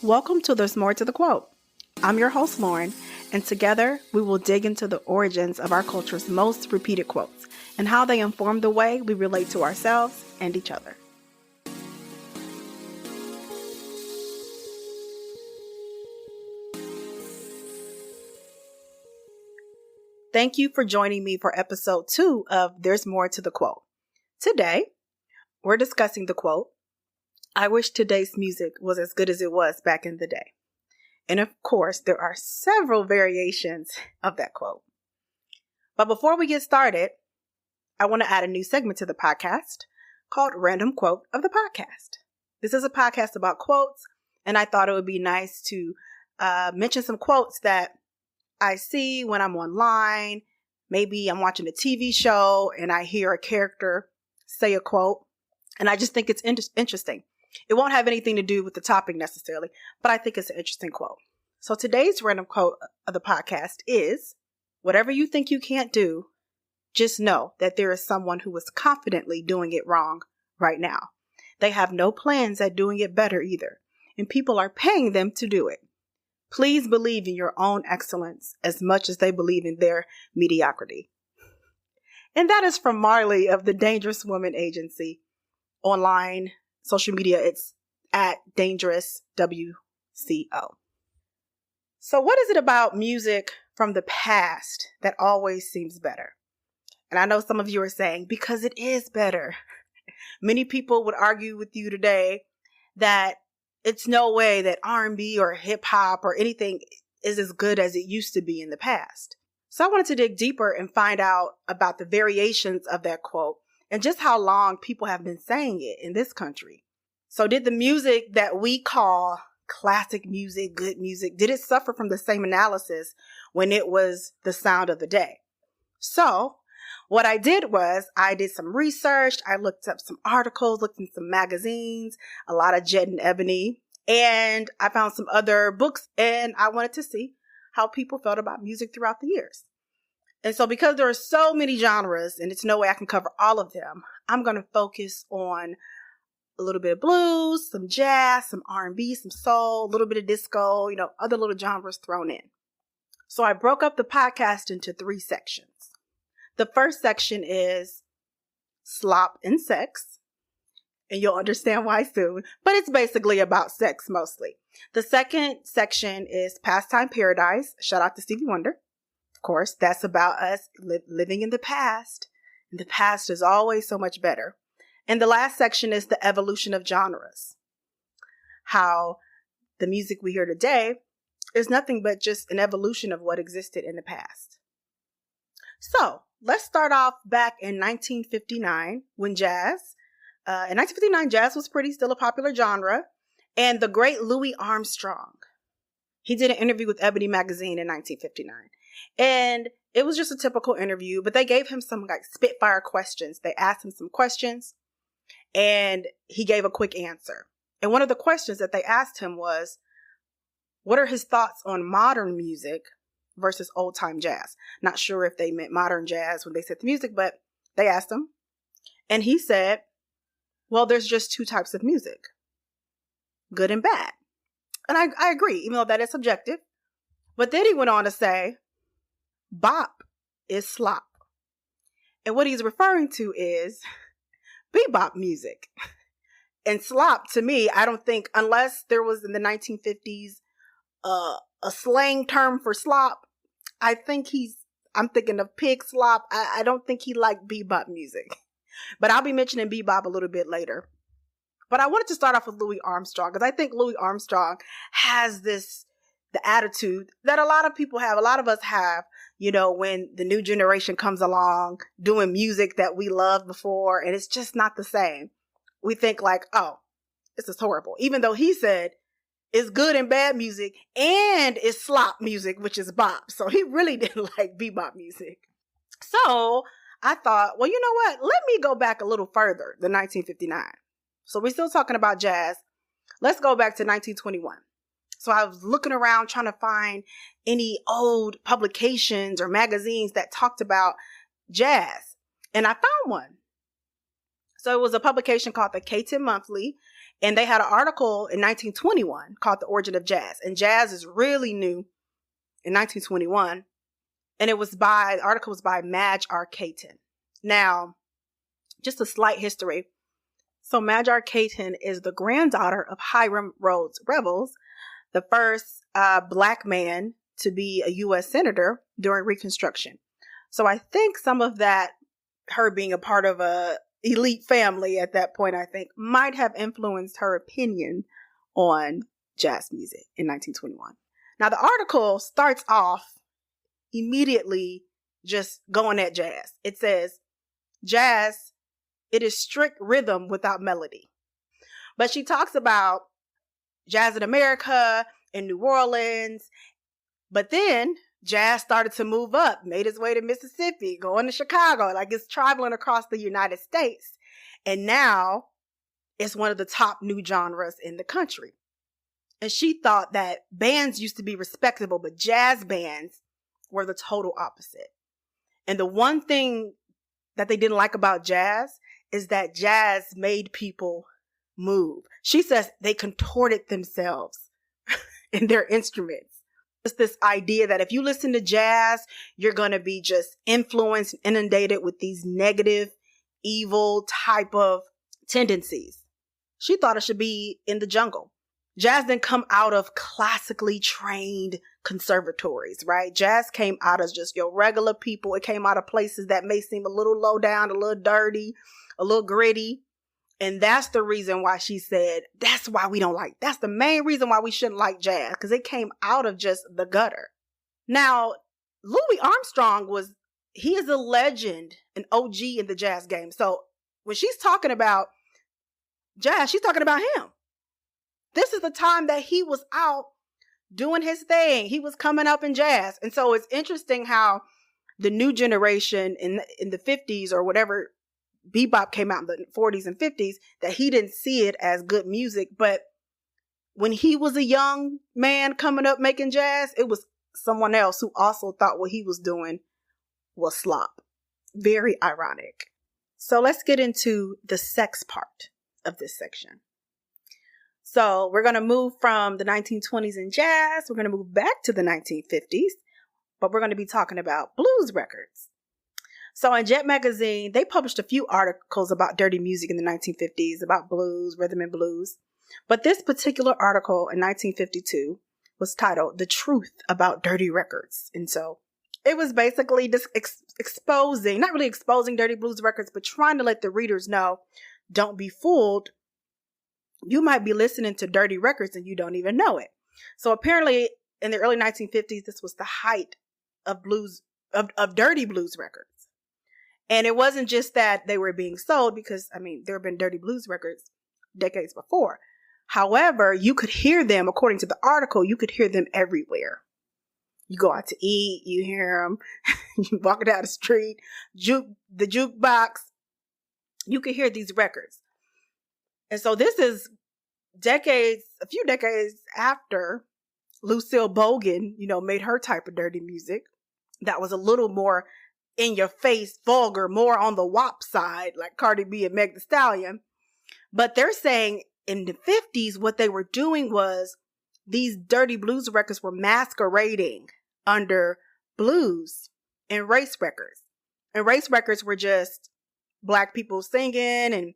Welcome to There's More to the Quote. I'm your host, Lauren, and together we will dig into the origins of our culture's most repeated quotes and how they inform the way we relate to ourselves and each other. Thank you for joining me for episode 2 of There's More to the Quote. Today, we're discussing the quote, "I wish today's music was as good as it was back in the day." And of course, there are several variations of that quote. But before we get started, I want to add a new segment to the podcast called Random Quote of the Podcast. This is a podcast about quotes, and I thought it would be nice to mention some quotes that I see when I'm online. Maybe I'm watching a TV show and I hear a character say a quote, and I just think it's interesting. It won't have anything to do with the topic necessarily, but I think it's an interesting quote. So today's random quote of the podcast is, "Whatever you think you can't do, just know that there is someone who is confidently doing it wrong right now. They have no plans at doing it better either, and people are paying them to do it. Please believe in your own excellence as much as they believe in their mediocrity." And that is from Marley of the Dangerous Woman Agency. Online, social media, it's at Dangerous WCO. So what is it about music from the past that always seems better? And I know some of you are saying, because it is better. Many people would argue with you today that it's no way that R&B or hip hop or anything is as good as it used to be in the past. So I wanted to dig deeper and find out about the variations of that quote and just how long people have been saying it in this country. So did the music that we call classic music, good music, did it suffer from the same analysis when it was the sound of the day? So what I did was I did some research. I looked up some articles, looked in some magazines, a lot of Jet and Ebony, and I found some other books, and I wanted to see how people felt about music throughout the years. And so because there are so many genres and it's no way I can cover all of them, I'm going to focus on a little bit of blues, some jazz, some R&B, some soul, a little bit of disco, other little genres thrown in. So I broke up the podcast into 3 sections. The first section is slop and sex, and you'll understand why soon, but it's basically about sex mostly. The second section is pastime paradise. Shout out to Stevie Wonder. Of course, that's about us living in the past, and the past is always so much better. And the last section is the evolution of genres. How the music we hear today is nothing but just an evolution of what existed in the past. So let's start off back in 1959 when in 1959, jazz was still a popular genre. And the great Louis Armstrong, he did an interview with Ebony magazine in 1959. And it was just a typical interview, but they gave him some spitfire questions. They asked him some questions and he gave a quick answer. And one of the questions that they asked him was, what are his thoughts on modern music versus old time jazz? Not sure if they meant modern jazz when they said the music, but they asked him. And he said, well, there's just 2 types of music, good and bad. And I agree, even though that is subjective. But then he went on to say, bop is slop. And what he's referring to is bebop music. And slop, to me, I don't think, unless there was in the 1950s a slang term for slop, I'm thinking of pig slop. I don't think he liked bebop music. But I'll be mentioning bebop a little bit later. But I wanted to start off with Louis Armstrong because I think Louis Armstrong has the attitude that a lot of people have, a lot of us have, when the new generation comes along doing music that we loved before, and it's just not the same. We think oh, this is horrible. Even though he said it's good and bad music and it's slop music, which is bop. So he really didn't like bebop music. So I thought, well, you know what? Let me go back a little further than 1959. So we're still talking about jazz. Let's go back to 1921. So I was looking around trying to find any old publications or magazines that talked about jazz. And I found one. So it was a publication called the K10 Monthly. And they had an article in 1921 called The Origin of Jazz. And jazz is really new in 1921. And the article was by Madge R. Caton. Now, just a slight history. So Madge R. Caton is the granddaughter of Hiram Rhodes Revels, the first Black man to be a U.S. senator during Reconstruction. So I think some of that, her being a part of a elite family at that point, I think, might have influenced her opinion on jazz music in 1921. Now, the article starts off immediately just going at jazz. It says, jazz, it is strict rhythm without melody. But she talks about jazz in America, in New Orleans. But then jazz started to move up, made its way to Mississippi, going to Chicago, like it's traveling across the United States. And now it's one of the top new genres in the country. And she thought that bands used to be respectable, but jazz bands were the total opposite. And the one thing that they didn't like about jazz is that jazz made people move. She says they contorted themselves in their instruments. It's this idea that if you listen to jazz, you're going to be just influenced, inundated with these negative, evil type of tendencies. She thought it should be in the jungle. Jazz didn't come out of classically trained conservatories, right? Jazz came out as just your regular people. It came out of places that may seem a little low down, a little dirty, a little gritty. And that's the reason why she said, that's the main reason why we shouldn't like jazz, because it came out of just the gutter. Now, Louis Armstrong he is a legend, an OG in the jazz game. So when she's talking about jazz, she's talking about him. This is the time that he was out doing his thing. He was coming up in jazz. And so it's interesting how the new generation in the 50s or whatever, Bebop came out in the 40s and 50s, that he didn't see it as good music. But when he was a young man coming up making jazz, it was someone else who also thought what he was doing was slop. Very ironic. So let's get into the sex part of this section. So we're going to move from the 1920s in jazz. We're going to move back to the 1950s, but we're going to be talking about blues records. So in Jet Magazine, they published a few articles about dirty music in the 1950s, about blues, rhythm and blues. But this particular article in 1952 was titled The Truth About Dirty Records. And so it was basically just exposing, not really exposing dirty blues records, but trying to let the readers know, don't be fooled. You might be listening to dirty records and you don't even know it. So apparently in the early 1950s, this was the height of blues, of dirty blues records. And it wasn't just that they were being sold, because, there have been dirty blues records decades before. However, you could hear them, according to the article, you could hear them everywhere. You go out to eat, you hear them. You walk down the street, the jukebox, you could hear these records. And so this is a few decades after Lucille Bogan, made her type of dirty music that was a little more in your face, vulgar, more on the WAP side, like Cardi B and Meg Thee Stallion. But they're saying in the 50s, what they were doing was these dirty blues records were masquerading under blues and race records. And race records were just Black people singing and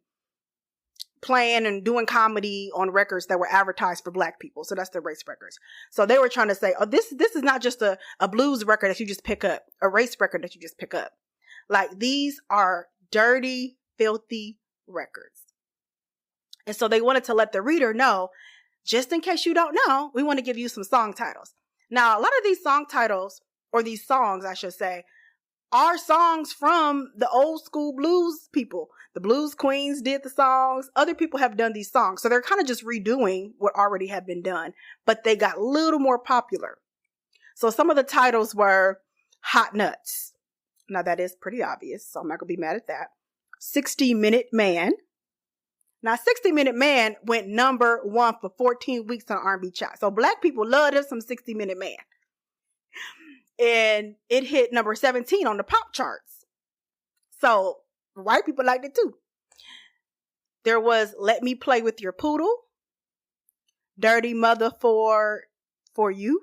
playing and doing comedy on records that were advertised for Black people. So that's the race records. So they were trying to say, oh, this is not just a blues record that you just pick up, a race record that you just pick up. Like, these are dirty, filthy records. And so they wanted to let the reader know, just in case you don't know, we want to give you some song titles. Now, a lot of these song titles, or these songs, I should say, are songs from the old school blues people. The Blues Queens did the songs. Other people have done these songs. So they're kind of just redoing what already had been done, but they got a little more popular. So some of the titles were Hot Nuts. Now that is pretty obvious, so I'm not going to be mad at that. 60-Minute Man. Now 60-Minute Man went number 1 for 14 weeks on R&B chart. So Black people love them some 60-Minute Man. And it hit number 17 on the pop charts. So white people liked it too. There was Let Me Play With Your Poodle, Dirty Mother for You,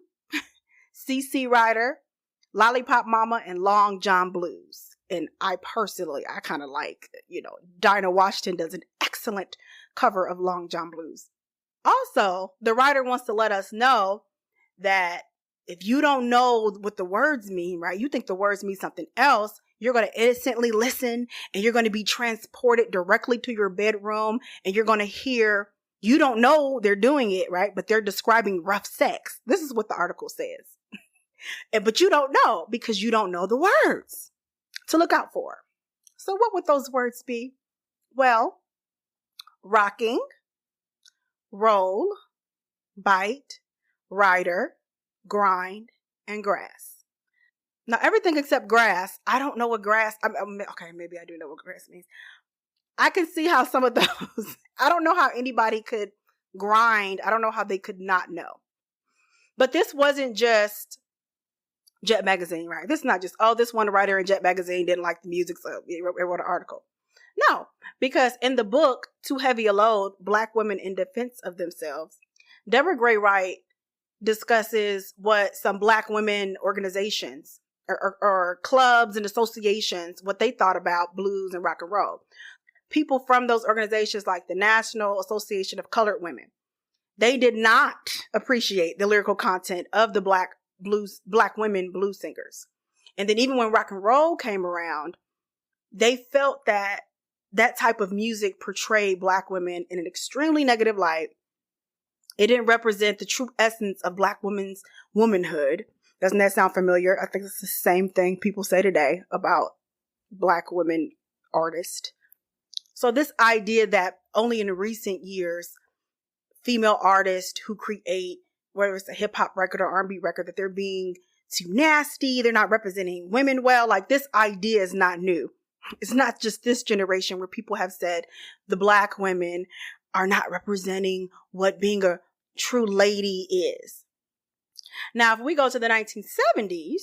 CC Rider, Lollipop Mama, and Long John Blues. And I kind of like, Dinah Washington does an excellent cover of Long John Blues. Also, the writer wants to let us know that if you don't know what the words mean, right, you think the words mean something else, you're going to innocently listen and you're going to be transported directly to your bedroom and you're going to hear, you don't know they're doing it, right, but they're describing rough sex. This is what the article says. But you don't know because you don't know the words to look out for. So what would those words be? Well, rocking, roll, bite, rider, grind, and grass. Now, everything except grass, I don't know what grass, okay, maybe I do know what grass means. I can see how some of those, I don't know how anybody could grind. I don't know how they could not know. But this wasn't just Jet Magazine, right? This is not just, this one writer in Jet Magazine didn't like the music, so he wrote an article. No, because in the book, Too Heavy a Load, Black Women in Defense of Themselves, Deborah Gray Wright discusses what some Black women organizations or clubs and associations, what they thought about blues and rock and roll. People from those organizations like the National Association of Colored Women, they did not appreciate the lyrical content of the Black women blues singers. And then even when rock and roll came around, they felt that type of music portrayed Black women in an extremely negative light. It didn't represent the true essence of Black women's womanhood. Doesn't that sound familiar? I think it's the same thing people say today about Black women artists. So this idea that only in recent years, female artists who create, whether it's a hip hop record or R&B record, that they're being too nasty, they're not representing women well. Like, this idea is not new. It's not just this generation where people have said the Black women are not representing what being a true lady is. Now, if we go to the 1970s,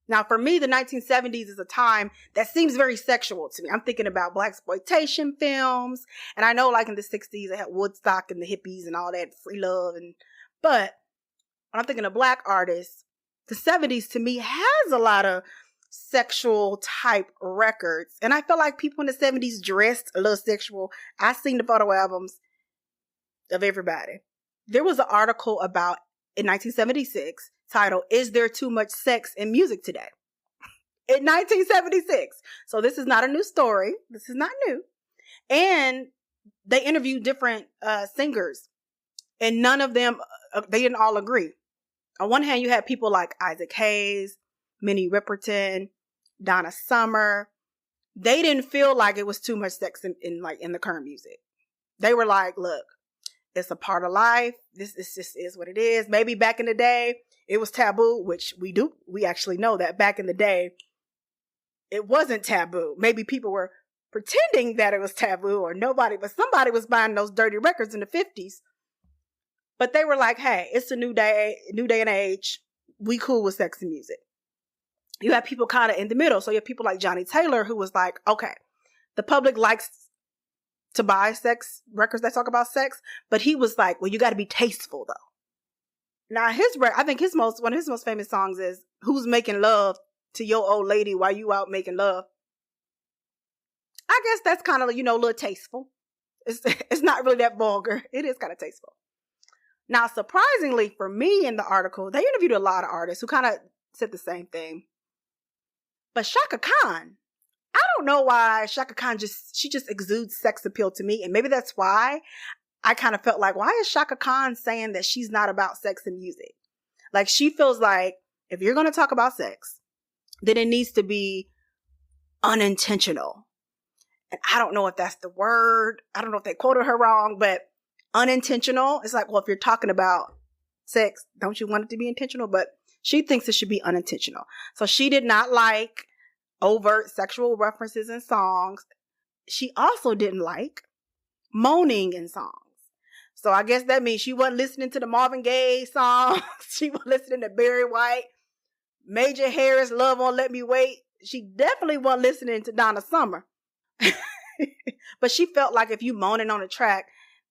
now for me, the 1970s is a time that seems very sexual to me. I'm thinking about blaxploitation films. And I know like in the 60s, they had Woodstock and the hippies and all that free love. But when I'm thinking of Black artists, the 70s to me has a lot of sexual type records. And I feel like people in the 70s dressed a little sexual. I've seen the photo albums of everybody. There was an article about, in 1976, titled, Is There Too Much Sex in Music Today? In 1976. So this is not a new story. This is not new. And they interviewed different singers. And none of them, they didn't all agree. On one hand, you had people like Isaac Hayes, Minnie Riperton, Donna Summer. They didn't feel like it was too much sex in the current music. They were like, look, it's a part of life. This just is what it is. Maybe back in the day, it was taboo, which we actually know that back in the day, it wasn't taboo. Maybe people were pretending that it was taboo but somebody was buying those dirty records in the 50s. But they were like, hey, it's a new day and age. We cool with sex and music. You have people kind of in the middle. So you have people like Johnny Taylor, who was like, okay, the public likes to buy sex records that talk about sex, but he was like, well, you got to be tasteful though. Now I think one of his most famous songs is Who's Making Love to Your Old Lady While You Out Making Love. I guess that's kind of, a little tasteful. It's not really that vulgar. It is kind of tasteful. Now, surprisingly for me in the article, they interviewed a lot of artists who kind of said the same thing. But Chaka Khan, I don't know why Chaka Khan she just exudes sex appeal to me. And maybe that's why I kind of felt like, why is Chaka Khan saying that she's not about sex and music? Like, she feels like if you're going to talk about sex, then it needs to be unintentional. And I don't know if that's the word. I don't know if they quoted her wrong, but unintentional. It's like, well, if you're talking about sex, don't you want it to be intentional? But she thinks it should be unintentional. So she did not like overt sexual references in songs. She also didn't like moaning in songs. So I guess that means she wasn't listening to the Marvin Gaye songs. She was listening to Barry White, Major Harris, Love Won't Let Me Wait. She definitely wasn't listening to Donna Summer. But she felt like if you moaning on a track,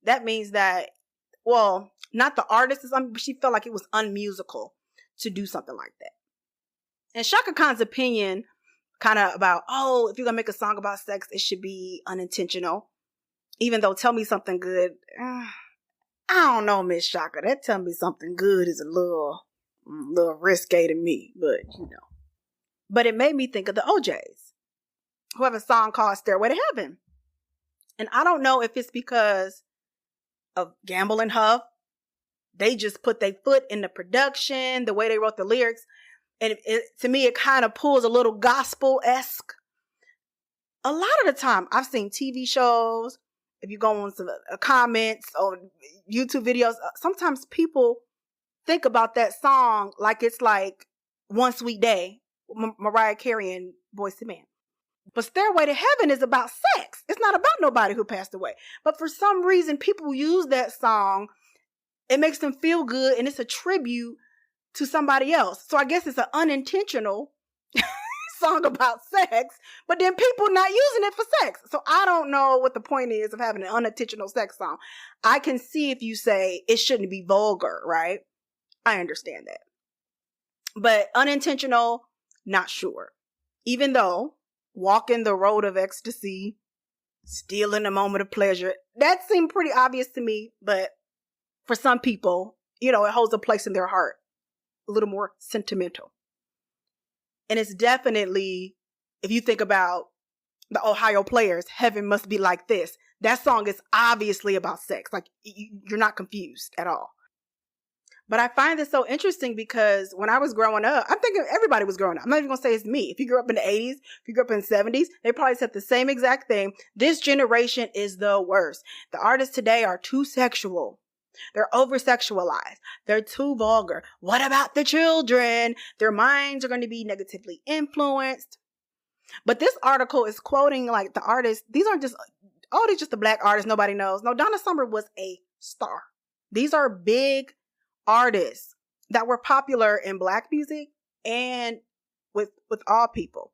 that means that, well, not the artist is, but she felt like it was unmusical to do something like that. And Shaka Khan's opinion kind of about, oh, if you're going to make a song about sex, it should be unintentional. Even though Tell Me Something Good, I don't know, Miss Shaka. That Tell Me Something Good is a little risque to me, but you know. But it made me think of the OJs, who have a song called Stairway to Heaven. And I don't know if it's because of Gamble and Huff. They just put their foot in the production, the way they wrote the lyrics. And to me, it kind of pulls a little gospel-esque. A lot of the time, I've seen TV shows, if you go on some comments on YouTube videos, sometimes people think about that song like it's like One Sweet Day, Mariah Carey and Boyz II Men. But Stairway to Heaven is about sex. It's not about nobody who passed away. But for some reason, people use that song. It makes them feel good, and it's a tribute to somebody else. So I guess it's an unintentional song about sex, but then people not using it for sex. So I don't know what the point is of having an unintentional sex song. I can see if you say it shouldn't be vulgar, right? I understand that. But unintentional, not sure. Even though walking the road of ecstasy, stealing a moment of pleasure, that seemed pretty obvious to me. But for some people, you know, it holds a place in their heart. A little more sentimental. And it's definitely, if you think about the Ohio Players, Heaven Must Be Like This, that song is obviously about sex. Like, you're not confused at all. But I find this so interesting because when I was growing up, I'm thinking everybody was growing up. I'm not even going to say it's me. If you grew up in the 80s, if you grew up in the 70s, they probably said the same exact thing. This generation is the worst. The artists today are too sexual. They're over-sexualized. They're too vulgar. What about the children? Their minds are going to be negatively influenced. But this article is quoting like the artists. These aren't just, oh, these just the black artists nobody knows. No, Donna Summer was a star. These are big artists that were popular in black music and with all people.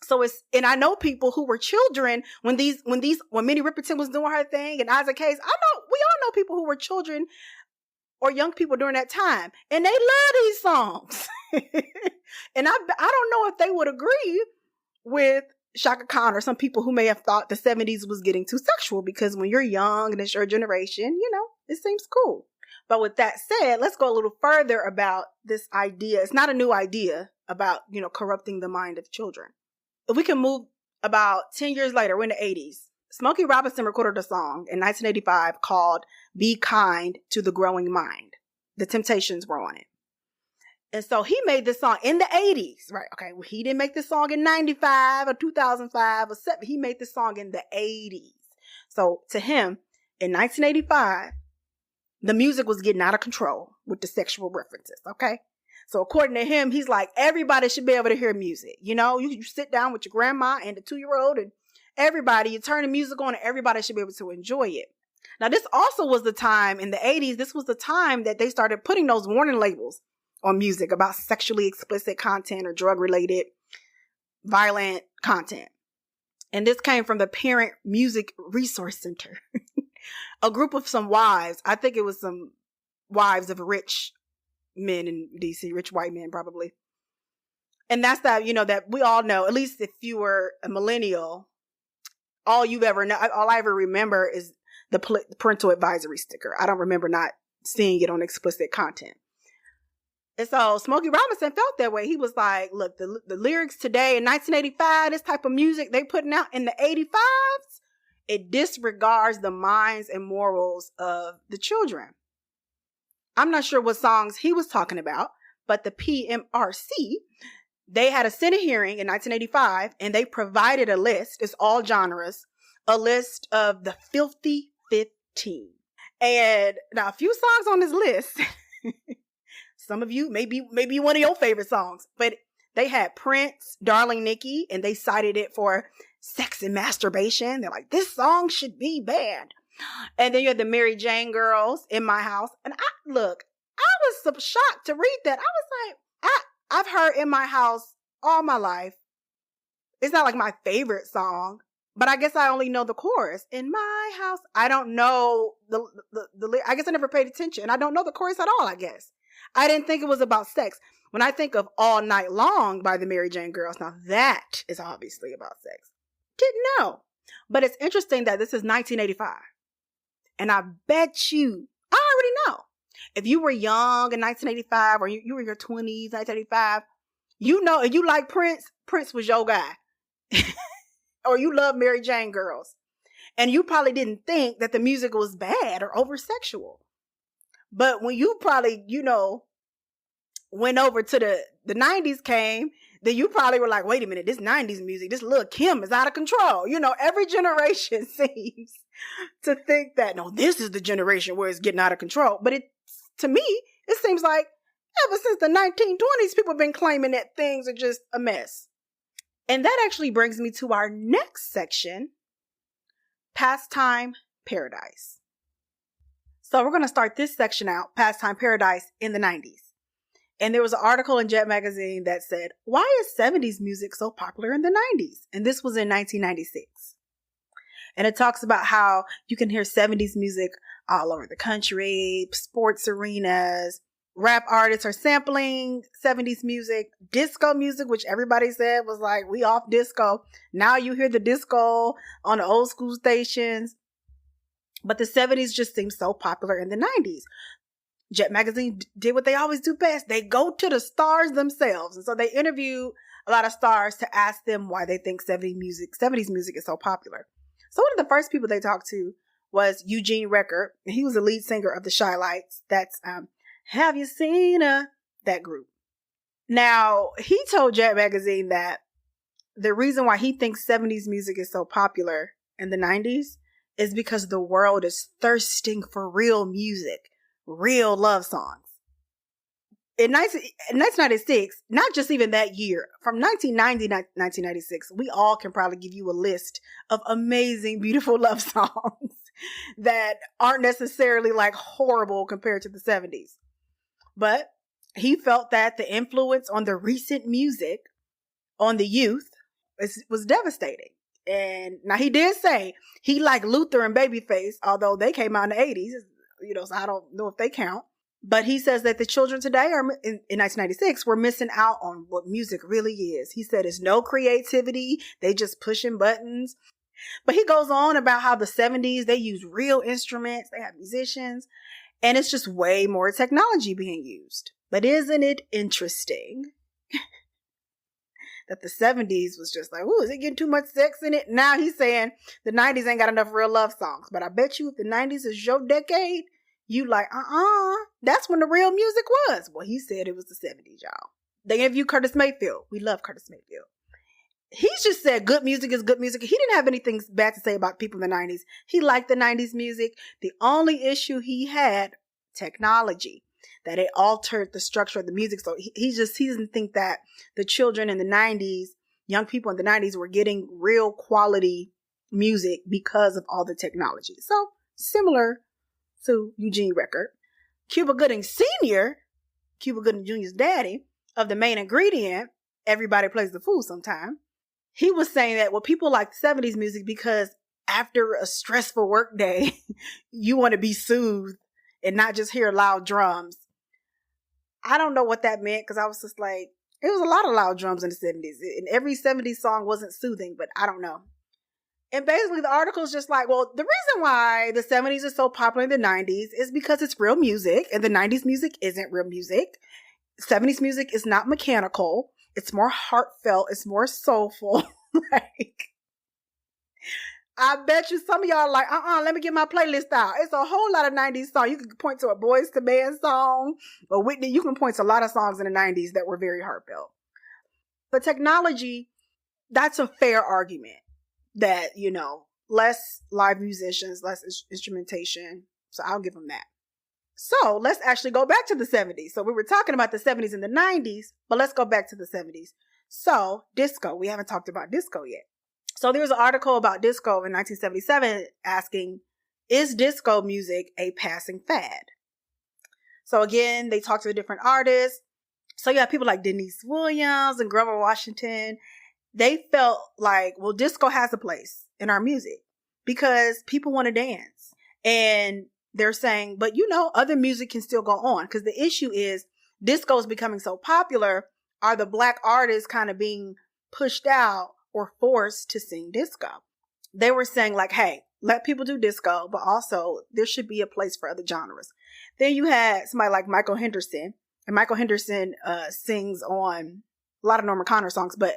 So and I know people who were children when Minnie Riperton was doing her thing and Isaac Hayes. We all know people who were children or young people during that time, and they love these songs. And I don't know if they would agree with Shaka Khan or some people who may have thought the 70s was getting too sexual, because when you're young and it's your generation, you know, it seems cool. But with that said, let's go a little further about this idea. It's not a new idea about, you know, corrupting the mind of children. If we can move about 10 years later, we're in the 80s. Smokey Robinson recorded a song in 1985 called Be Kind to the Growing Mind. The Temptations were on it. And so he made this song in the 80s, right? Okay, well, he didn't make this song in 95 or 2005 or 7. He made this song in the 80s. So to him, in 1985, the music was getting out of control with the sexual references, okay? So according to him, he's like, everybody should be able to hear music. You know, you sit down with your grandma and the 2-year-old and everybody, you turn the music on and everybody should be able to enjoy it. Now, this also was the time in the 80s. This was the time that they started putting those warning labels on music about sexually explicit content or drug-related violent content. And this came from the Parent Music Resource Center. A group of some wives. I think it was some wives of rich men in DC, rich white men probably. And that's that, you know, that we all know, at least if you were a millennial, all I ever remember is the parental advisory sticker. I don't remember not seeing it on explicit content. And so Smokey Robinson felt that way. He was like, look, the lyrics today in 1985, this type of music they putting out in the 85s, it disregards the minds and morals of the children. I'm not sure what songs he was talking about, but the PMRC, they had a Senate hearing in 1985, and they provided a list, it's all genres, a list of the Filthy 15. And now a few songs on this list, some of you, maybe one of your favorite songs, but they had Prince, Darling Nikki, and they cited it for sex and masturbation. They're like, this song should be banned. And then you had the Mary Jane Girls, In My House. And I was so shocked to read that. I was like, I've heard In My House all my life. It's not like my favorite song, but I guess I only know the chorus. In my house, I don't know I guess I never paid attention. I don't know the chorus at all, I guess. I didn't think it was about sex. When I think of All Night Long by the Mary Jane Girls, now that is obviously about sex. Didn't know. But it's interesting that this is 1985. And I bet you, I already know. If you were young in 1985 or you were in your 20s, 1985, you know, if you like Prince was your guy. Or you love Mary Jane Girls. And you probably didn't think that the music was bad or over-sexual. But when you probably, you know, went over to the 90s came, then you probably were like, wait a minute, this 90s music, this Lil' Kim is out of control. You know, every generation seems to think that, no, this is the generation where it's getting out of control. But to me, it seems like ever since the 1920s, people have been claiming that things are just a mess. And that actually brings me to our next section, Pastime Paradise. So we're going to start this section out, Pastime Paradise in the 90s. And there was an article in Jet Magazine that said, why is 70s music so popular in the 90s? And this was in 1996. And it talks about how you can hear 70s music all over the country, sports arenas, rap artists are sampling 70s music, disco music, which everybody said was like, we off disco. Now you hear the disco on the old school stations. But the 70s just seemed so popular in the 90s. Jet Magazine did what they always do best. They go to the stars themselves. And so they interview a lot of stars to ask them why they think 70s music is so popular. So one of the first people they talked to was Eugene Record. He was the lead singer of the Shy Lights. That's Have You Seen that group. Now, he told Jet Magazine that the reason why he thinks 70s music is so popular in the 90s is because the world is thirsting for real music, real love songs. In 1996, not just even that year, from 1990 to 1996, we all can probably give you a list of amazing, beautiful love songs that aren't necessarily like horrible compared to the 70s. But he felt that the influence on the recent music on the youth was devastating. And now he did say he liked Luther and Babyface, although they came out in the 80s, you know, so I don't know if they count. But he says that the children today are in 1996 were missing out on what music really is. He said it's no creativity. They just pushing buttons. But he goes on about how the 70s, they use real instruments. They have musicians. And it's just way more technology being used. But isn't it interesting that the 70s was just like, ooh, is it getting too much sex in it? Now he's saying the 90s ain't got enough real love songs. But I bet you if the 90s is your decade, you like, that's when the real music was. Well, he said it was the 70s, y'all. They interviewed Curtis Mayfield. We love Curtis Mayfield. He's just said good music is good music. He didn't have anything bad to say about people in the 90s. He liked the 90s music. The only issue he had, technology, that it altered the structure of the music. So he doesn't think that the children in the 90s, young people in the 90s were getting real quality music because of all the technology. So similar to Eugene Record. Cuba Gooding Sr., Cuba Gooding Jr.'s daddy, of the main ingredient, Everybody Plays the Fool Sometime, he was saying that, well, people like 70s music because after a stressful work day, you want to be soothed and not just hear loud drums. I don't know what that meant because I was just like, it was a lot of loud drums in the 70s. And every 70s song wasn't soothing, but I don't know. And basically the article is just like, well, the reason why the 70s is so popular in the 90s is because it's real music and the 90s music isn't real music. 70s music is not mechanical. It's more heartfelt. It's more soulful. Like, I bet you some of y'all are like, let me get my playlist out. It's a whole lot of 90s songs. You can point to a Boyz II Men song, or Whitney, you can point to a lot of songs in the 90s that were very heartfelt. But technology, that's a fair argument. That, you know, less live musicians, less instrumentation. So I'll give them that. So let's actually go back to the 70s. So we were talking about the 70s and the 90s, but let's go back to the 70s. So disco, we haven't talked about disco yet. So there's an article about disco in 1977 asking, is disco music a passing fad? So again, they talked to the different artists. So you have people like Denise Williams and Grover Washington. they felt like, well, disco has a place in our music because people want to dance. And they're saying, but other music can still go on, because the issue is disco is becoming so popular. Are the Black artists kind of being pushed out or forced to sing disco? They were saying like, hey, let people do disco, but also there should be a place for other genres. Then you had somebody like Michael Henderson, and Michael Henderson sings on a lot of Norman Connor songs, but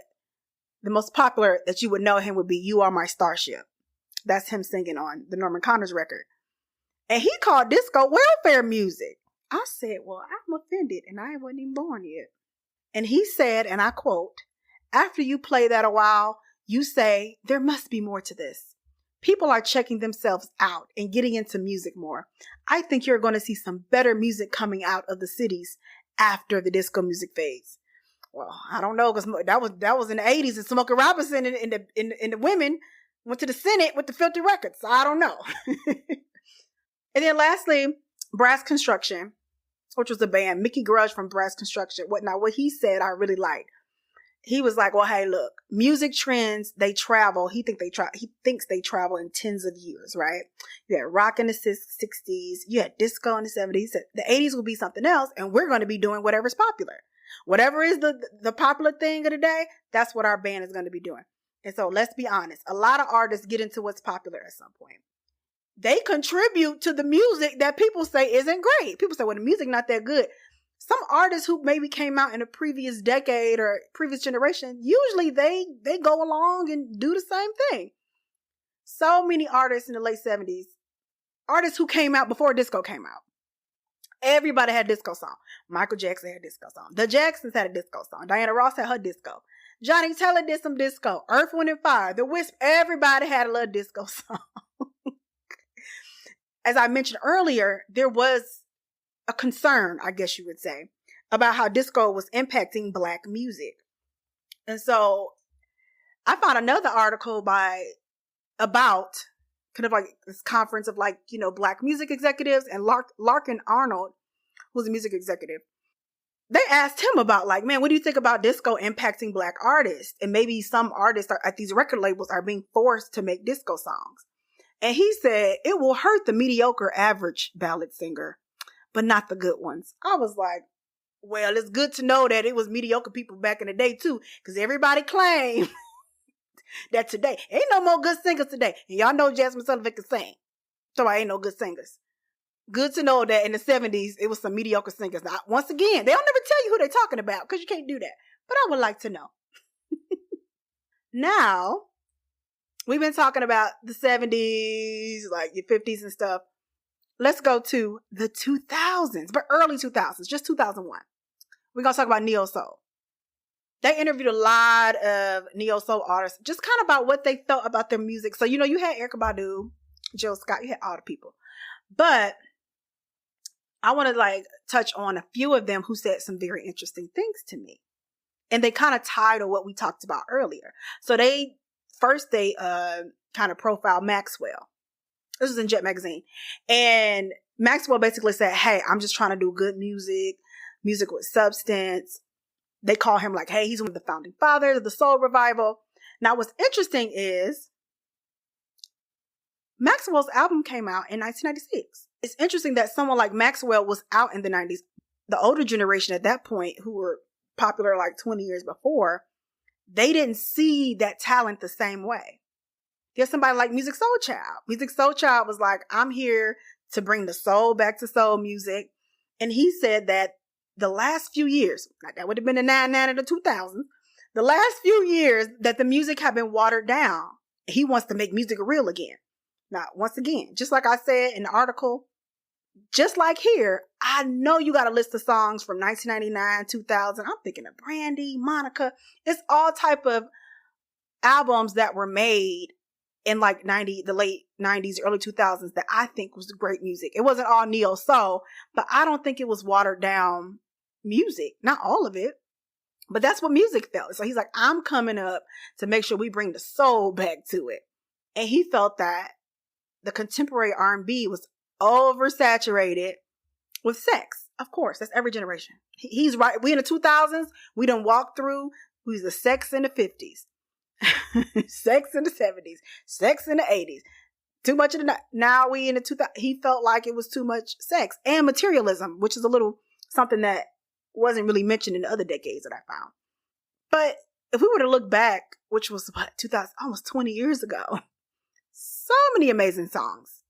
the most popular that you would know him would be You Are My Starship. That's him singing on the Norman Connors record. And he called disco welfare music. I said, well, I'm offended, and I wasn't even born yet. And he said, and I quote, after you play that a while, you say, there must be more to this. People are checking themselves out and getting into music more. I think you're going to see some better music coming out of the cities after the disco music fades. Well, I don't know, because that was in the 80s, and Smokey Robinson and the women went to the Senate with the filthy records. So I don't know. And then lastly, Brass Construction, which was a band, Mickey Grudge from Brass Construction. What he said I really liked. He was like, well, hey, look, music trends, they travel. He thinks they travel in tens of years, right? You had rock in the 60s. You had disco in the 70s. The 80s will be something else, and we're going to be doing whatever's popular. Whatever is the popular thing of the day, that's what our band is going to be doing. And so let's be honest. A lot of artists get into what's popular at some point. They contribute to the music that people say isn't great. People say, well, the music not that good. Some artists who maybe came out in a previous decade or previous generation, usually they go along and do the same thing. So many artists in the late 70s, artists who came out before disco came out. Everybody had a disco song. Michael Jackson had a disco song. The Jacksons had a disco song. Diana Ross had her disco. Johnny Taylor did some disco. Earth, Wind & Fire. The Wisp. Everybody had a little disco song. As I mentioned earlier, there was a concern, I guess you would say, about how disco was impacting Black music. And so I found another article about kind of like this conference of Black music executives, and Larkin Arnold, who's a music executive. They asked him about man, what do you think about disco impacting Black artists? And maybe some artists at these record labels are being forced to make disco songs. And he said, it will hurt the mediocre average ballad singer, but not the good ones. I was like, well, it's good to know that it was mediocre people back in the day too, because everybody claimed that today ain't no more good singers today. And y'all know Jasmine Sullivan can sing. So I ain't no good singers. Good to know that in the 70s, it was some mediocre singers. Now, once again, they don't never tell you who they're talking about, because you can't do that. But I would like to know. Now, we've been talking about the 70s, like your 50s and stuff. Let's go to the 2000s, but early 2000s, just 2001. We're going to talk about Neo Soul. They interviewed a lot of Neo Soul artists, just kind of about what they felt about their music. So, you had Erykah Badu, Jill Scott, you had all the people. But I want to touch on a few of them who said some very interesting things to me. And they kind of tied to what we talked about earlier. So they kind of profiled Maxwell. This was in Jet Magazine. And Maxwell basically said, hey, I'm just trying to do good music with substance. They call him hey, he's one of the founding fathers of the soul revival. Now, what's interesting is Maxwell's album came out in 1996. It's interesting that someone like Maxwell was out in the 90s. The older generation at that point, who were popular 20 years before, they didn't see that talent the same way. There's somebody like Music Soul Child. Music Soul Child was like, I'm here to bring the soul back to soul music. And he said that the last few years, that would have been the 99 and the 2000s, the last few years that the music had been watered down, he wants to make music real again. Now, once again, just like I said in the article, just like here, I know you got a list of songs from 1999, 2000. I'm thinking of Brandy, Monica. It's all type of albums that were made in the late 90s, early 2000s that I think was great music. It wasn't all neo soul, but I don't think it was watered down music. Not all of it, but that's what music felt. So he's like, I'm coming up to make sure we bring the soul back to it. And he felt that the contemporary R&B was oversaturated with sex. Of course, that's every generation. He's right. We in the 2000s, we done walked through. We was the sex in the 50s. Sex in the 70s, sex in the 80s. Too much of the now we in the 2000s. He felt like it was too much sex and materialism, which is a little something that wasn't really mentioned in the other decades that I found. But if we were to look back, which was what, 2000, almost 20 years ago, so many amazing songs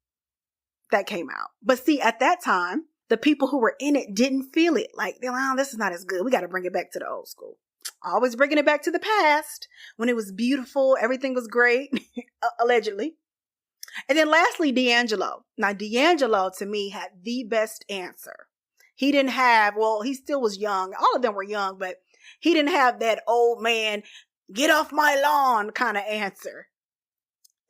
that came out. But see, at that time, the people who were in it didn't feel it. Like, they're like, oh, this is not as good. We got to bring it back to the old school. Always bringing it back to the past when it was beautiful. Everything was great, allegedly. And then lastly, D'Angelo. Now, D'Angelo, to me, had the best answer. He didn't have, well, he still was young. All of them were young, but he didn't have that old man, get off my lawn kind of answer.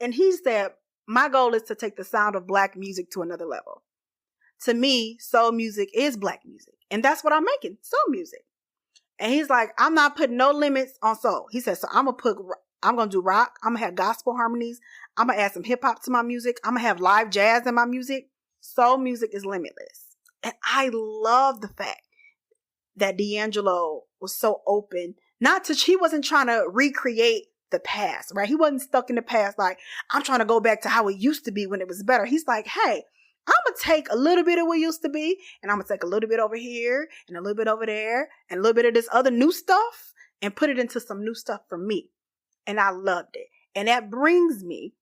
And he said, my goal is to take the sound of Black music to another level. To me, soul music is Black music. And that's what I'm making, soul music. And he's like, I'm not putting no limits on soul. He said, so I'm going to do rock. I'm going to have gospel harmonies. I'm going to add some hip hop to my music. I'm going to have live jazz in my music. Soul music is limitless. And I love the fact that D'Angelo was so open. He wasn't trying to recreate the past, right? He wasn't stuck in the past like, I'm trying to go back to how it used to be when it was better. He's like, hey, I'm going to take a little bit of what used to be, and I'm going to take a little bit over here and a little bit over there and a little bit of this other new stuff and put it into some new stuff for me. And I loved it. And that brings me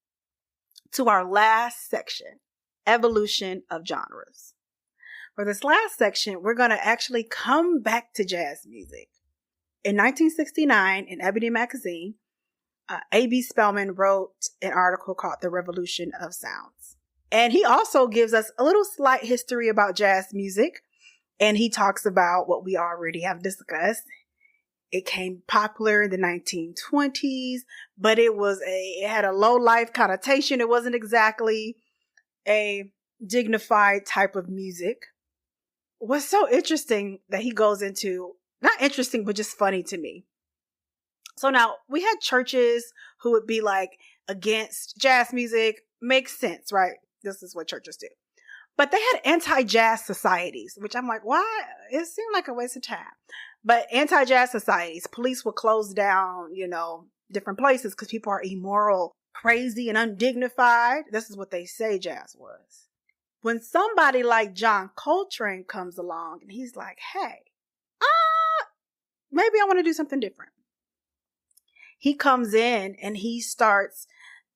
to our last section, evolution of genres. For this last section, we're going to actually come back to jazz music. In 1969, in Ebony magazine, A.B. Spellman wrote an article called The Revolution of Sounds. And he also gives us a little slight history about jazz music. And he talks about what we already have discussed. It came popular in the 1920s, but it had a low life connotation. It wasn't exactly a dignified type of music. What's so interesting that he goes into, not interesting, but just funny to me. So now we had churches who would be like against jazz music. Makes sense, right? This is what churches do. But they had anti-jazz societies, which I'm like, why? It seemed like a waste of time. But anti-jazz societies, police would close down, different places because people are immoral, crazy, and undignified. This is what they say jazz was. When somebody like John Coltrane comes along and he's like, hey, maybe I want to do something different. He comes in and he starts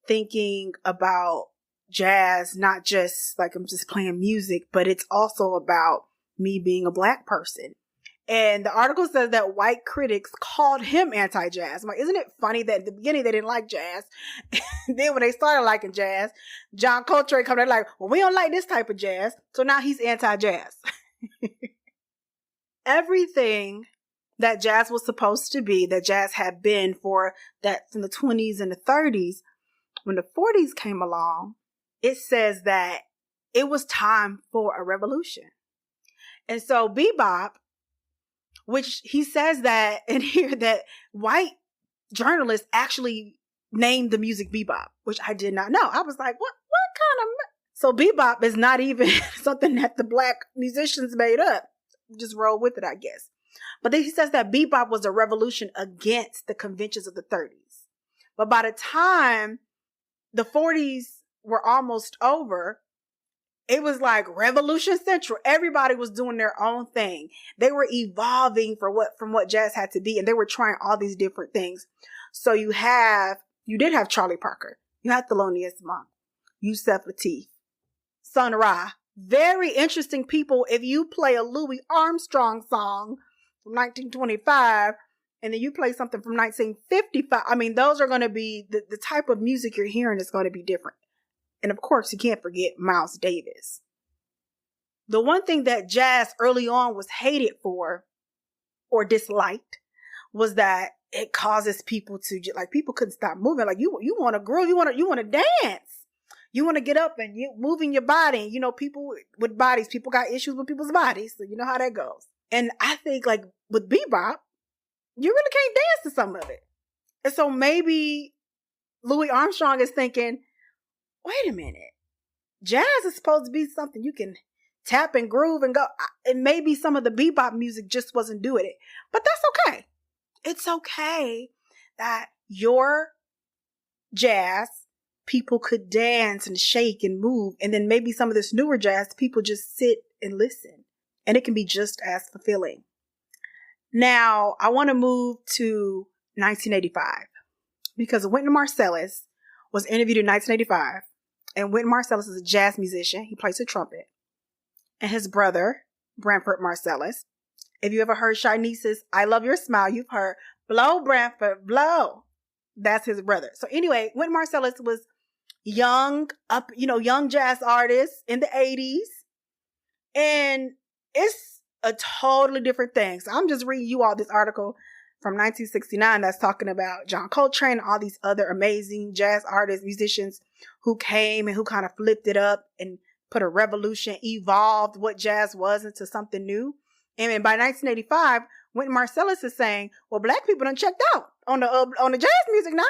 thinking about jazz, not just like I'm just playing music, but it's also about me being a Black person. And the article says that white critics called him anti-jazz. I'm like, isn't it funny that at the beginning they didn't like jazz? Then when they started liking jazz, John Coltrane come there like, well, we don't like this type of jazz. So now he's anti-jazz. Everything that jazz was supposed to be, that jazz had been from the 20s and the 30s, when the 40s came along, it says that it was time for a revolution. And so bebop, which he says that in here that white journalists actually named the music bebop, which I did not know. I was like, what kind of... So bebop is not even something that the Black musicians made up. Just roll with it, I guess. But then he says that bebop was a revolution against the conventions of the 30s. But by the time the 40s were almost over, it was like Revolution Central. Everybody was doing their own thing. They were evolving from what jazz had to be, and they were trying all these different things. So you did have Charlie Parker. You had Thelonious Monk, Yusef Lateef, Sun Ra. Very interesting people. If you play a Louis Armstrong song from 1925, and then you play something from 1955, I mean, those are going to be, the type of music you're hearing is going to be different. And of course, you can't forget Miles Davis. The one thing that jazz early on was hated for or disliked was that it causes people to, like, people couldn't stop moving. Like, you want to groove, you want to dance. You want to get up and you moving your body. You know, people with bodies, people got issues with people's bodies. So you know how that goes. And I think, like, with bebop, you really can't dance to some of it. And so maybe Louis Armstrong is thinking, wait a minute, jazz is supposed to be something you can tap and groove and go. And maybe some of the bebop music just wasn't doing it. But that's okay. It's okay that your jazz, people could dance and shake and move. And then maybe some of this newer jazz, people just sit and listen. And it can be just as fulfilling. Now, I want to move to 1985 because Wynton Marsalis was interviewed in 1985. And Wynton Marsalis is a jazz musician. He plays the trumpet. And his brother, Branford Marsalis. If you ever heard Shanice's I Love Your Smile, you've heard blow, Branford, blow. That's his brother. So anyway, Wynton Marsalis was young jazz artist in the 80s. And it's a totally different thing. So I'm just reading you all this article from 1969 that's talking about John Coltrane and all these other amazing jazz artists, musicians who came and who kind of flipped it up and put a revolution, evolved what jazz was into something new. And by 1985, Wynton Marsalis is saying, well, Black people done checked out on the jazz music now.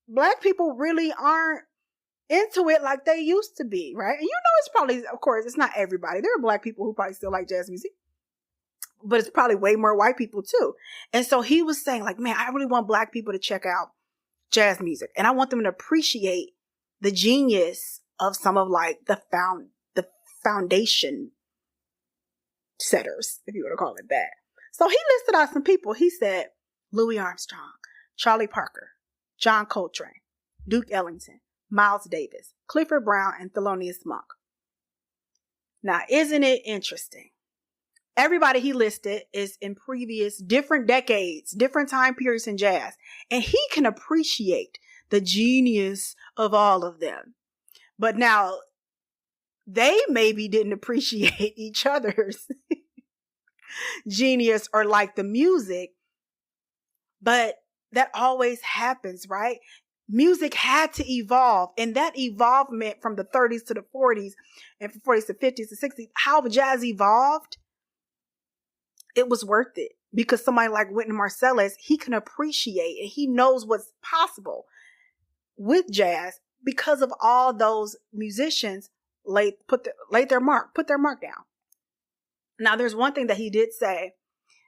Black people really aren't into it like they used to be, right? And it's probably, of course, it's not everybody. There are Black people who probably still like jazz music, but it's probably way more white people too. And so he was saying like, man, I really want Black people to check out jazz music. And I want them to appreciate the genius of some of like the foundation setters, if you want to call it that. So he listed out some people. He said Louis Armstrong, Charlie Parker, John Coltrane, Duke Ellington, Miles Davis, Clifford Brown, and Thelonious Monk. Now, isn't it interesting? Everybody he listed is in previous different decades, different time periods in jazz, and he can appreciate the genius of all of them. But now, they maybe didn't appreciate each other's genius or like the music, but that always happens, right? Music had to evolve, and that evolvement from the 30s to the 40s and from 40s to 50s to 60s, how jazz evolved, it was worth it because somebody like Wynton Marsalis, he can appreciate and he knows what's possible with jazz because of all those musicians put their mark down. Now, there's one thing that he did say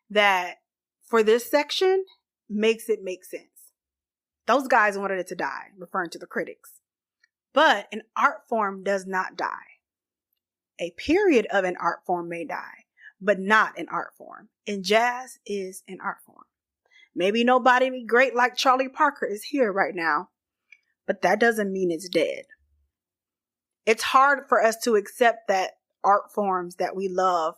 that for this section makes it make sense. Those guys wanted it to die, referring to the critics. But an art form does not die. A period of an art form may die, but not an art form. And jazz is an art form. Maybe nobody great like Charlie Parker is here right now, but that doesn't mean it's dead. It's hard for us to accept that art forms that we love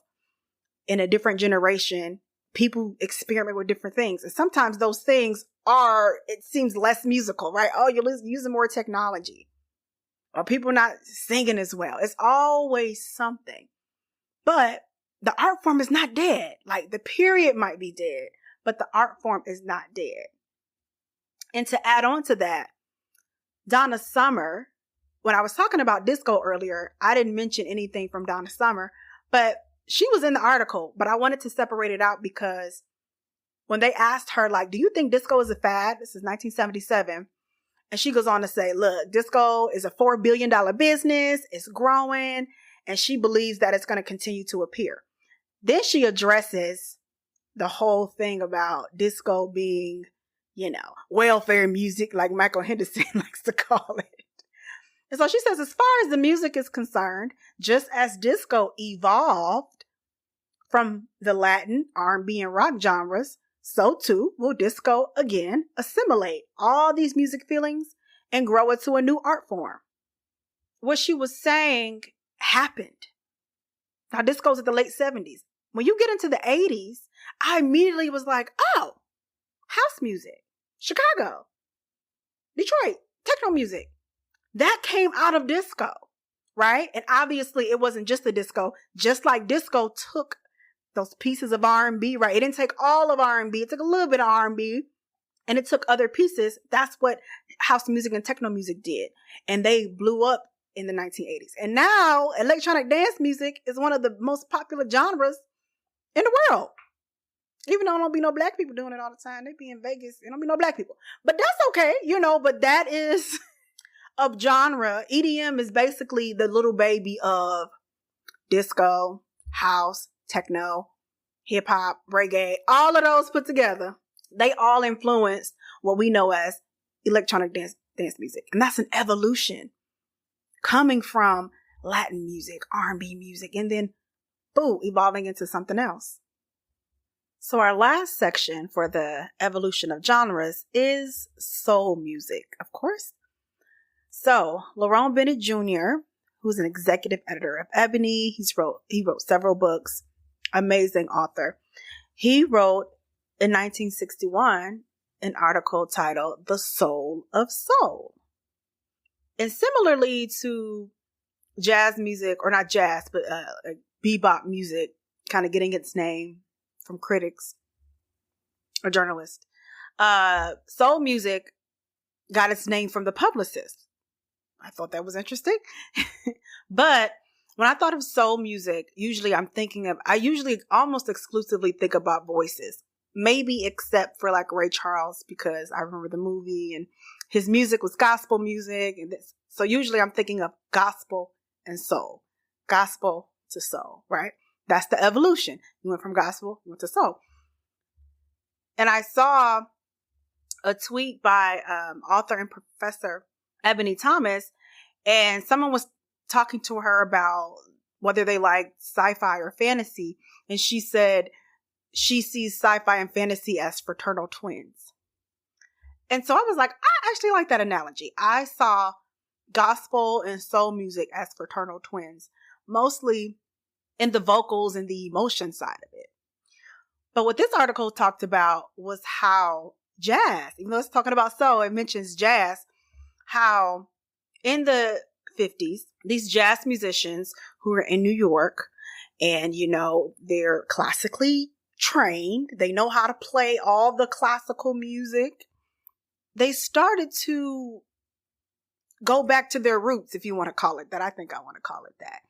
in a different generation, people experiment with different things. And sometimes those things it seems less musical, right? Oh, you're using more technology. Or people not singing as well. It's always something. But the art form is not dead. Like the period might be dead, but the art form is not dead. And to add on to that, Donna Summer, when I was talking about disco earlier, I didn't mention anything from Donna Summer, but she was in the article, but I wanted to separate it out because when they asked her, like, do you think disco is a fad? This is 1977. And she goes on to say, look, disco is a $4 billion business. It's growing. And she believes that it's going to continue to appear. Then she addresses the whole thing about disco being, welfare music, like Michael Henderson likes to call it. And so she says, as far as the music is concerned, just as disco evolved from the Latin, R&B, and rock genres, so too will disco again assimilate all these music feelings and grow it to a new art form. What she was saying happened. Now, disco's at the late 70s. When you get into the 80s, I immediately was like, oh, house music, Chicago, Detroit, techno music. That came out of disco, right? And obviously it wasn't just the disco, just like disco took those pieces of R&B, right? It didn't take all of R&B. It took a little bit of R&B and it took other pieces. That's what house music and techno music did. And they blew up in the 1980s. And now electronic dance music is one of the most popular genres in the world. Even though there don't be no Black people doing it all the time. They be in Vegas. There don't be no Black people. But that's okay, but that is a genre. EDM is basically the little baby of disco, house, techno, hip hop, reggae, all of those put together. They all influenced what we know as electronic dance music. And that's an evolution coming from Latin music, R&B music, and then boom, evolving into something else. So our last section for the evolution of genres is soul music, of course. So Lerone Bennett Jr., who's an executive editor of Ebony, he wrote several books, amazing author. He wrote in 1961 an article titled The Soul of Soul. And similarly to jazz music, or not jazz, but bebop music, kind of getting its name from critics or journalists, soul music got its name from the publicist. I thought that was interesting. But when I thought of soul music, I usually almost exclusively think about voices. Maybe except for like Ray Charles, because I remember the movie and his music was gospel music. And this. So usually I'm thinking of gospel and soul. Gospel to soul, right? That's the evolution. You went from gospel, you went to soul. And I saw a tweet by author and professor Ebony Thomas, and someone was talking to her about whether they like sci-fi or fantasy. And she said she sees sci-fi and fantasy as fraternal twins. And so I was like, I actually like that analogy. I saw gospel and soul music as fraternal twins, mostly in the vocals and the emotion side of it. But what this article talked about was how jazz, even though it's talking about soul, it mentions jazz, how in the 50s, these jazz musicians who are in New York, and, they're classically trained, they know how to play all the classical music, they started to go back to their roots, if you want to call it that. I think I want to call it that.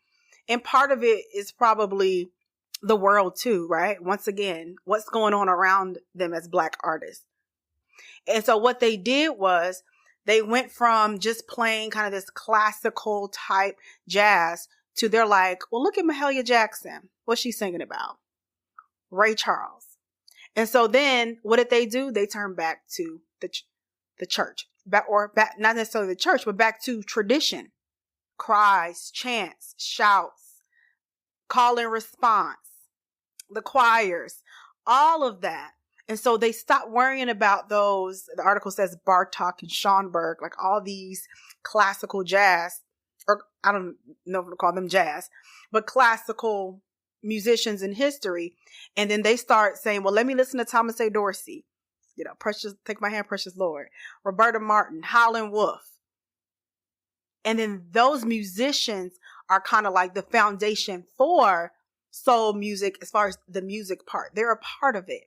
And part of it is probably the world too, right? Once again, what's going on around them as Black artists. And so what they did was they went from just playing kind of this classical type jazz to they're like, well, look at Mahalia Jackson. What's she singing about? Ray Charles. And so then what did they do? They turned back to the church, back, not necessarily the church, but back to tradition, cries, chants, shouts, call and response, the choirs, all of that. And so they stopped worrying about those, the article says Bartok and Schoenberg, like all these classical jazz, or I don't know if to call them jazz, but classical musicians in history. And then they start saying, well, let me listen to Thomas A. Dorsey, Precious, Take My Hand, Precious Lord, Roberta Martin, Howlin' Wolf. And then those musicians are kind of like the foundation for soul music as far as the music part. They're a part of it.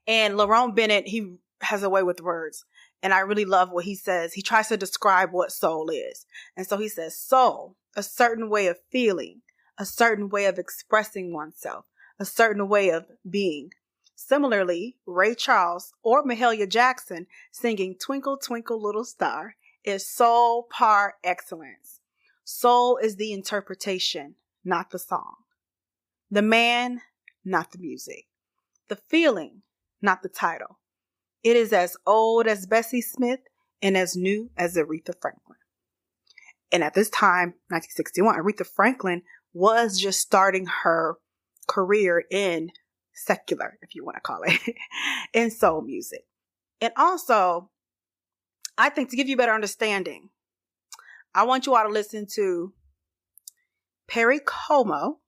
And Lerone Bennett, he has a way with words. And I really love what he says. He tries to describe what soul is. And so he says, soul, a certain way of feeling, a certain way of expressing oneself, a certain way of being. Similarly, Ray Charles or Mahalia Jackson singing Twinkle, Twinkle, Little Star is soul par excellence. Soul is the interpretation, not the song. The man, not the music. The feeling, not the title. It is as old as Bessie Smith and as new as Aretha Franklin. And at this time, 1961, Aretha Franklin was just starting her career in secular, if you want to call it, in soul music. And also, I think to give you better understanding, I want you all to listen to Perry Como.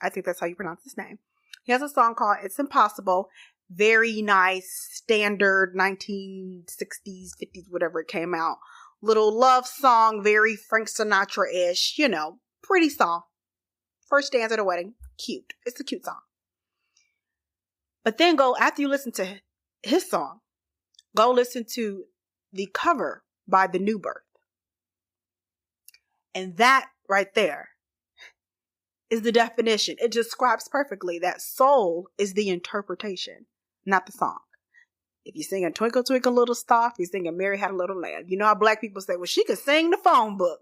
I think that's how you pronounce his name. He has a song called It's Impossible. Very nice, standard 1960s, 50s, whatever it came out. Little love song, very Frank Sinatra-ish, pretty song. First dance at a wedding. Cute. It's a cute song. But then after you listen to his song, go listen to the cover by The New Birth. And that right there is the definition. It describes perfectly that soul is the interpretation, not the song. If you're singing Twinkle, Twinkle, Little Star, if you're singing Mary Had a Little Lamb, you know how Black people say, well, she could sing the phone book.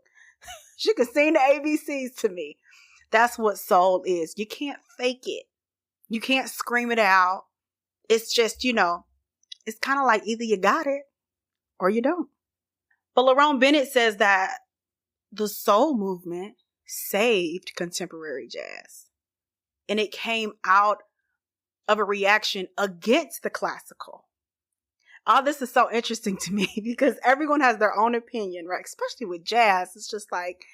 She could sing the ABCs to me. That's what soul is. You can't fake it. You can't scream it out. It's just, it's kind of like either you got it or you don't. But Lerone Bennett says that the soul movement saved contemporary jazz. And it came out of a reaction against the classical. All this is so interesting to me because everyone has their own opinion, right? Especially with jazz. It's just like,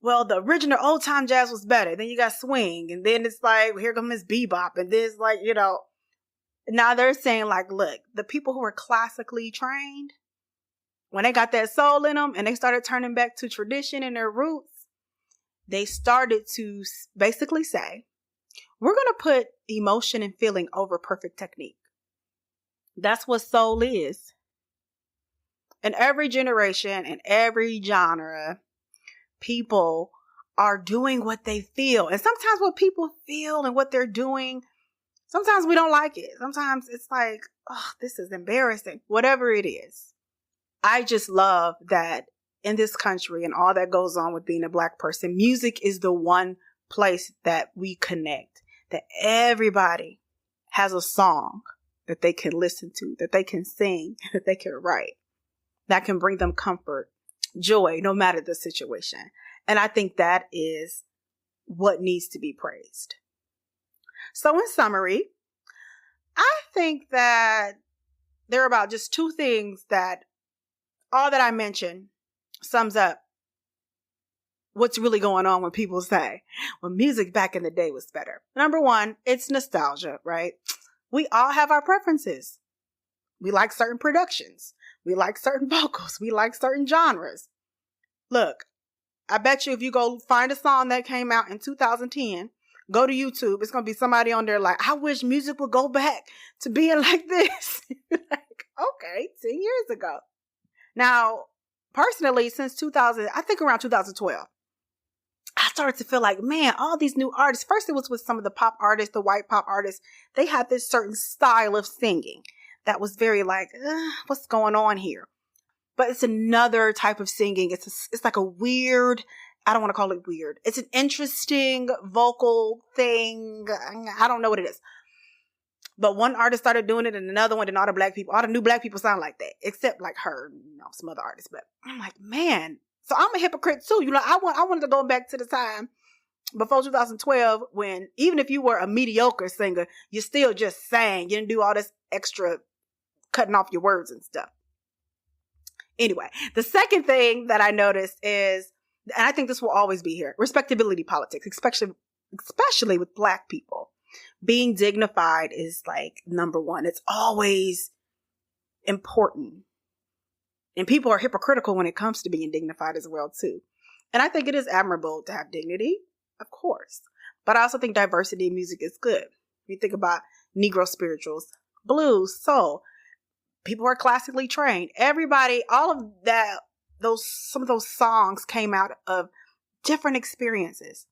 well, the original old time jazz was better. Then you got swing. And then it's like, here comes bebop. And then it's like, now they're saying like, look, the people who are classically trained, when they got that soul in them and they started turning back to tradition and their roots, they started to basically say, we're going to put emotion and feeling over perfect technique. That's what soul is. In every generation and every genre, people are doing what they feel. And sometimes what people feel and what they're doing, sometimes we don't like it. Sometimes it's like, oh, this is embarrassing. Whatever it is. I just love that in this country and all that goes on with being a Black person, music is the one place that we connect, that everybody has a song that they can listen to, that they can sing, that they can write, that can bring them comfort, joy, no matter the situation. And I think that is what needs to be praised. So in summary, I think that there are about just two things that all that I mentioned sums up what's really going on when people say, well, music back in the day was better. Number one, it's nostalgia, right? We all have our preferences. We like certain productions. We like certain vocals. We like certain genres. Look, I bet you if you go find a song that came out in 2010, go to YouTube, it's going to be somebody on there like, I wish music would go back to being like this. Like, okay, 10 years ago. Now, personally, since I think around 2012, I started to feel like, man, all these new artists, first it was with some of the pop artists, the white pop artists, they had this certain style of singing that was very like, what's going on here? But it's another type of singing. It's like a weird, I don't want to call it weird. It's an interesting vocal thing. I don't know what it is. But one artist started doing it and another one, and all the new Black people sound like that, except like her, some other artists. But I'm like, man, so I'm a hypocrite too. I wanted to go back to the time before 2012 when even if you were a mediocre singer, you still just sang. You didn't do all this extra cutting off your words and stuff. Anyway, the second thing that I noticed is, and I think this will always be here, respectability politics, especially with Black people. Being dignified is like number one. It's always important. And people are hypocritical when it comes to being dignified as well, too. And I think it is admirable to have dignity, of course. But I also think diversity in music is good. You think about Negro spirituals, blues, soul. People are classically trained. Everybody, all of that, some of those songs came out of different experiences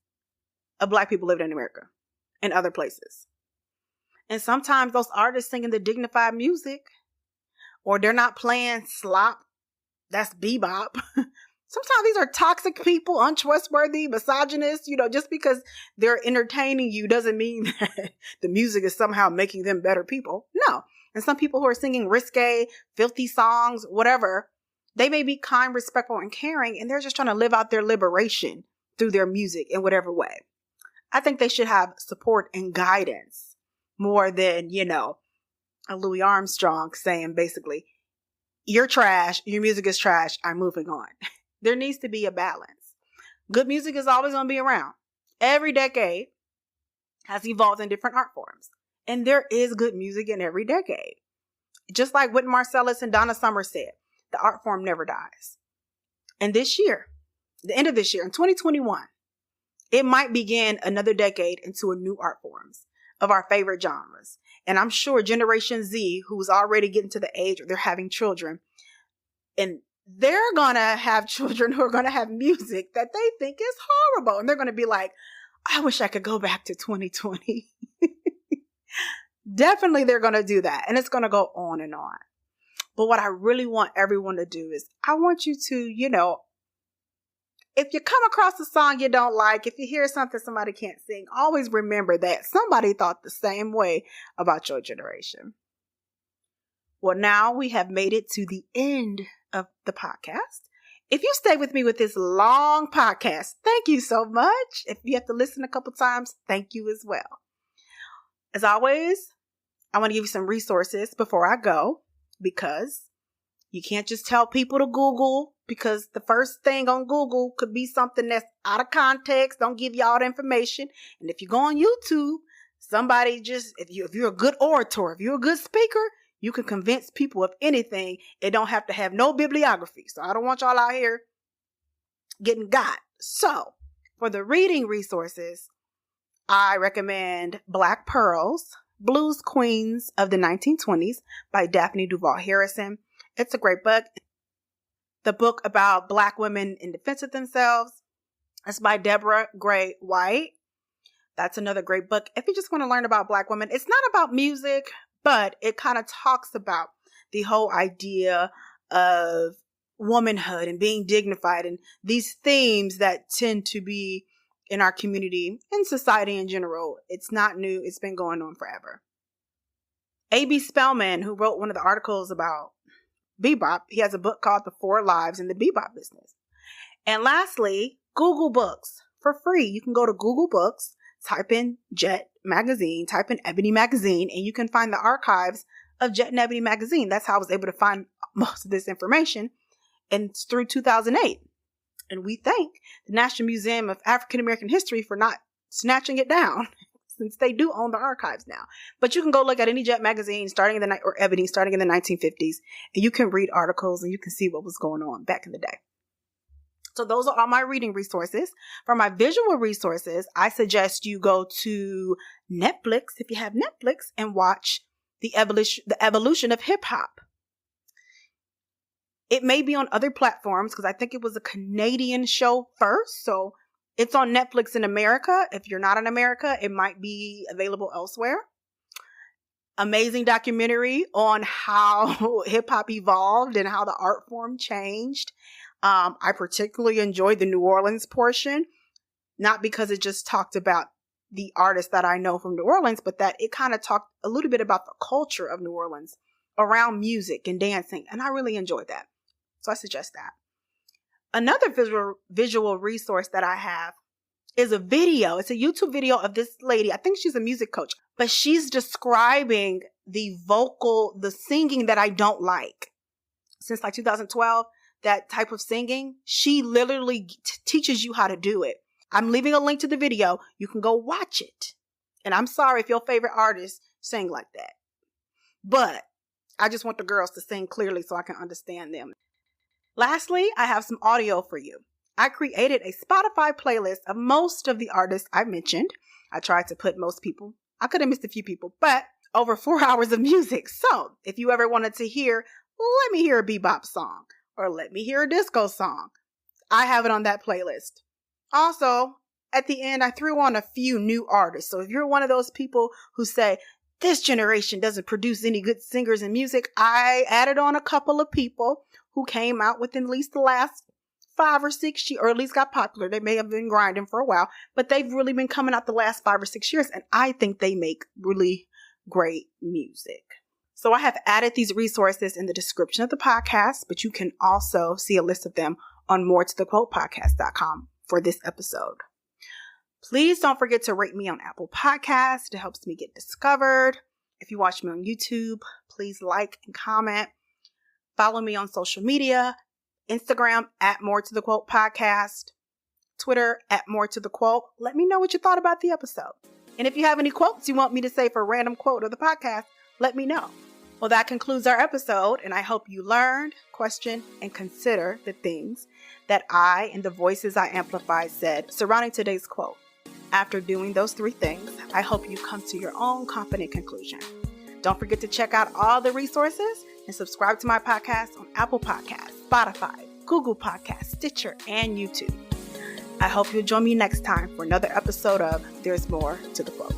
of Black people living in America and other places. And sometimes those artists singing the dignified music, or they're not playing slop, that's bebop. Sometimes these are toxic people, untrustworthy, misogynist. Just because they're entertaining you doesn't mean that the music is somehow making them better people. No. And some people who are singing risque, filthy songs, whatever, they may be kind, respectful, and caring, and they're just trying to live out their liberation through their music in whatever way. I think they should have support and guidance more than, a Louis Armstrong saying basically, you're trash, your music is trash, I'm moving on. There needs to be a balance. Good music is always going to be around. Every decade has evolved in different art forms. And there is good music in every decade. Just like Wynton Marsalis and Donna Summer said, the art form never dies. And this year, the end of this year, in 2021, it might begin another decade into a new art forms of our favorite genres. And I'm sure Generation Z, who's already getting to the age where they're having children, and they're going to have children who are going to have music that they think is horrible. And they're going to be like, I wish I could go back to 2020. Definitely they're going to do that. And it's going to go on and on. But what I really want everyone to do is I want you to, if you come across a song you don't like, if you hear something somebody can't sing, always remember that somebody thought the same way about your generation. Well, now we have made it to the end of the podcast. If you stay with me with this long podcast, thank you so much. If you have to listen a couple times, thank you as well. As always, I want to give you some resources before I go, because you can't just tell people to Google, because the first thing on Google could be something that's out of context, don't give you all the information. And if you go on YouTube, somebody if you're a good orator, if you're a good speaker, you can convince people of anything. It don't have to have no bibliography. So I don't want y'all out here getting got. So for the reading resources, I recommend Black Pearls, Blues Queens of the 1920s by Daphne Duval Harrison. It's a great book. The book about Black women in defense of themselves. It's by Deborah Gray White. That's another great book. If you just want to learn about Black women, it's not about music, but it kind of talks about the whole idea of womanhood and being dignified and these themes that tend to be in our community and society in general. It's not new. It's been going on forever. A.B. Spellman, who wrote one of the articles about Bebop, he has a book called The 4 Lives in the Bebop Business. And lastly, Google Books for free. You can go to Google Books, type in Jet Magazine, type in Ebony Magazine, and you can find the archives of Jet and Ebony Magazine. That's how I was able to find most of this information. And it's through 2008. And we thank the National Museum of African American History for not snatching it down, since they do own the archives now. But you can go look at any Jet magazine or Ebony starting in the 1950s, and you can read articles and you can see what was going on back in the day. So those are all my reading resources. For my visual resources, I suggest you go to Netflix, if you have Netflix, and watch the evolution of hip hop. It may be on other platforms because I think it was a Canadian show first. So it's on Netflix in America. If you're not in America, it might be available elsewhere. Amazing documentary on how hip hop evolved and how the art form changed. I particularly enjoyed the New Orleans portion, not because it just talked about the artists that I know from New Orleans, but that it kind of talked a little bit about the culture of New Orleans around music and dancing. And I really enjoyed that. So I suggest that. Another visual resource that I have is a video. It's a YouTube video of this lady. I think she's a music coach, but she's describing the singing that I don't like. Since like 2012, that type of singing, she literally teaches you how to do it. I'm leaving a link to the video. You can go watch it. And I'm sorry if your favorite artists sing like that. But I just want the girls to sing clearly so I can understand them. Lastly, I have some audio for you. I created a Spotify playlist of most of the artists I mentioned. I tried to put most people. I could have missed a few people, but over 4 hours of music. So if you ever wanted to hear, let me hear a bebop song or let me hear a disco song, I have it on that playlist. Also, at the end, I threw on a few new artists. So if you're one of those people who say, this generation doesn't produce any good singers and music, I added on a couple of people who came out within at least the last 5 or 6 years, or at least got popular. They may have been grinding for a while, but they've really been coming out the last 5 or 6 years, and I think they make really great music. So I have added these resources in the description of the podcast, but you can also see a list of them on moretothequotepodcast.com for this episode. Please don't forget to rate me on Apple Podcasts. It helps me get discovered. If you watch me on YouTube, please like and comment. Follow me on social media, Instagram at moretothequotepodcast, Twitter at moretothequote. Let me know what you thought about the episode. And if you have any quotes you want me to say for a random quote of the podcast, let me know. Well, that concludes our episode, and I hope you learned, questioned, and consider the things that I and the voices I amplified said surrounding today's quote. After doing those 3 things, I hope you come to your own confident conclusion. Don't forget to check out all the resources and subscribe to my podcast on Apple Podcasts, Spotify, Google Podcasts, Stitcher, and YouTube. I hope you'll join me next time for another episode of There's More to the Quote.